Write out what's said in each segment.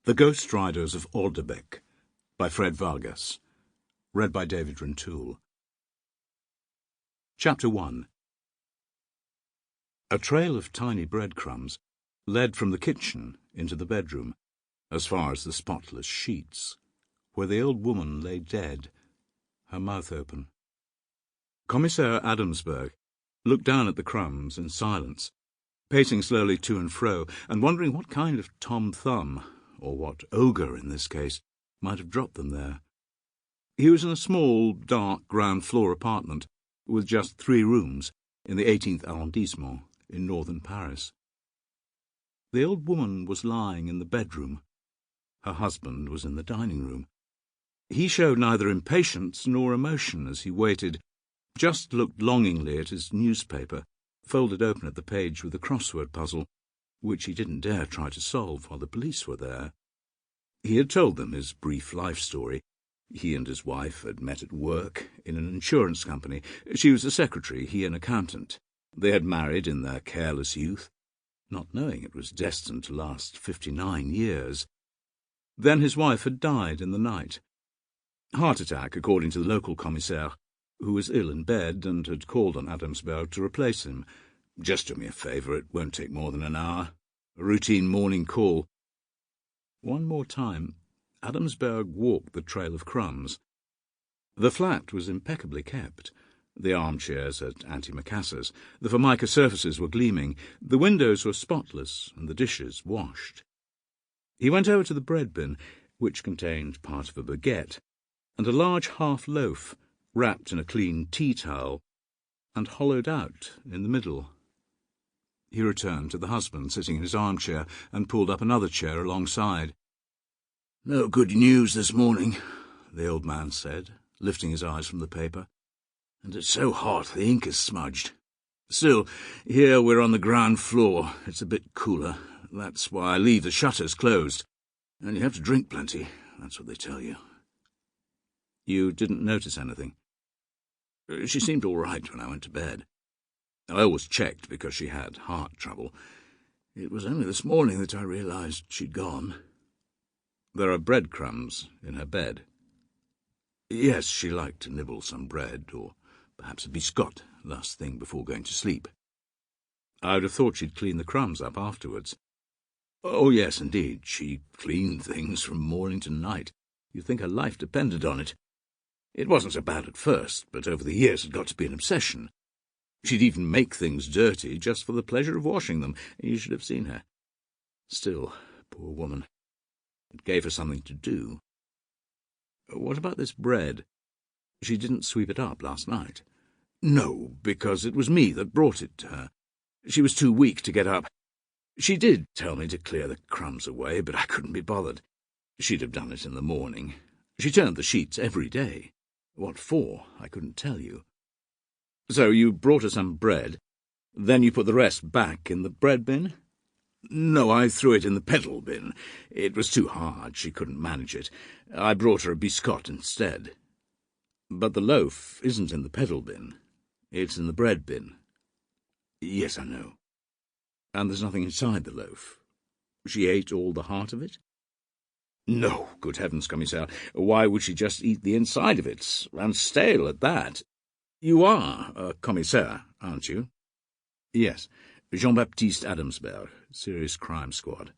The Ghost Riders of Ordebec by Fred Vargas. Read by David Rintoul. Chapter 1. A trail of tiny breadcrumbs led from the kitchen into the bedroom, as far as the spotless sheets, where the old woman lay dead, her mouth open. Commissaire Adamsberg looked down at the crumbs in silence, pacing slowly to and fro, and wondering what kind of Tom Thumb, or what ogre in this case, might have dropped them there. He was in a small, dark, ground-floor apartment, with just 3 rooms, in the 18th arrondissement, in northern Paris. The old woman was lying in the bedroom. Her husband was in the dining room. He showed neither impatience nor emotion as he waited, just looked longingly at his newspaper, folded open at the page with the crossword puzzle, which he didn't dare try to solve while the police were there. He had told them his brief life story. He and his wife had met at work in an insurance company. She was a secretary, he an accountant. They had married in their careless youth, not knowing it was destined to last 59 years. Then his wife had died in the night. Heart attack, according to the local commissaire, who was ill in bed and had called on Adamsberg to replace him. "Just do me a favour, it won't take more than an hour. A routine morning call." One more time, Adamsberg walked the trail of crumbs. The flat was impeccably kept. The armchairs had antimacassars, the formica surfaces were gleaming, the windows were spotless, and the dishes washed. He went over to the bread bin, which contained part of a baguette, and a large half-loaf, wrapped in a clean tea-towel, and hollowed out in the middle. He returned to the husband sitting in his armchair and pulled up another chair alongside. "No good news this morning," the old man said, lifting his eyes from the paper. "And it's so hot the ink is smudged. Still, here we're on the ground floor. It's a bit cooler. That's why I leave the shutters closed. And you have to drink plenty. That's what they tell you." "You didn't notice anything?" "She seemed all right when I went to bed. I always checked because she had heart trouble. It was only this morning that I realized she'd gone." "There are breadcrumbs in her bed?" "Yes, she liked to nibble some bread, or perhaps a biscotte, last thing before going to sleep." "I would have thought she'd clean the crumbs up afterwards." "Oh, yes, indeed. She cleaned things from morning to night. You'd think her life depended on it. It wasn't so bad at first, but over the years it got to be an obsession. She'd even make things dirty just for the pleasure of washing them. You should have seen her. Still, poor woman, it gave her something to do." "What about this bread? She didn't sweep it up last night?" "No, because it was me that brought it to her. She was too weak to get up. She did tell me to clear the crumbs away, but I couldn't be bothered. She'd have done it in the morning. She turned the sheets every day. What for, I couldn't tell you." "So you brought her some bread, then you put the rest back in the bread bin?" "No, I threw it in the pedal bin. It was too hard, she couldn't manage it. I brought her a biscotte instead." "But the loaf isn't in the pedal bin. It's in the bread bin." "Yes, I know." "And there's nothing inside the loaf. She ate all the heart of it?" "No, good heavens, Commissaire. Why would she just eat the inside of it, and stale at that? You are a commissaire, aren't you?" "Yes, Jean-Baptiste Adamsberg, Serious Crime Squad."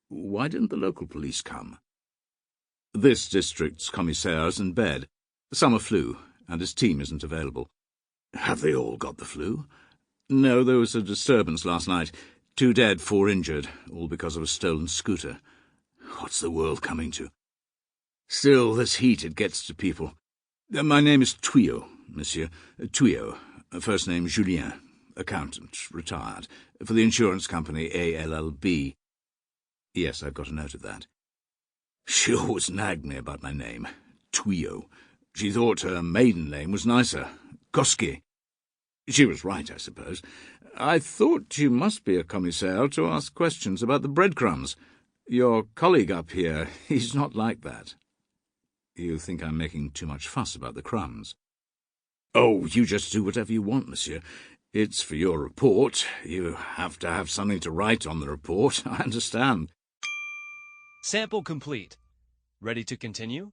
"Why didn't the local police come?" "This district's commissaire's in bed. Summer flu, and his team isn't available." "Have they all got the flu?" "No, there was a disturbance last night. 2 dead, 4 injured, all because of a stolen scooter. What's the world coming to? Still, this heat, it gets to people. My name is Tuyau, monsieur. Tuyau. First name Julien. Accountant, retired. For the insurance company ALLB. "Yes, I've got a note of that." "She always nagged me about my name. Tuyau. She thought her maiden name was nicer. Koski. She was right, I suppose. I thought you must be a commissaire to ask questions about the breadcrumbs. Your colleague up here, he's not like that." "You think I'm making too much fuss about the crumbs?" "Oh, you just do whatever you want, monsieur. It's for your report. You have to have something to write on the report, I understand." Sample complete. Ready to continue?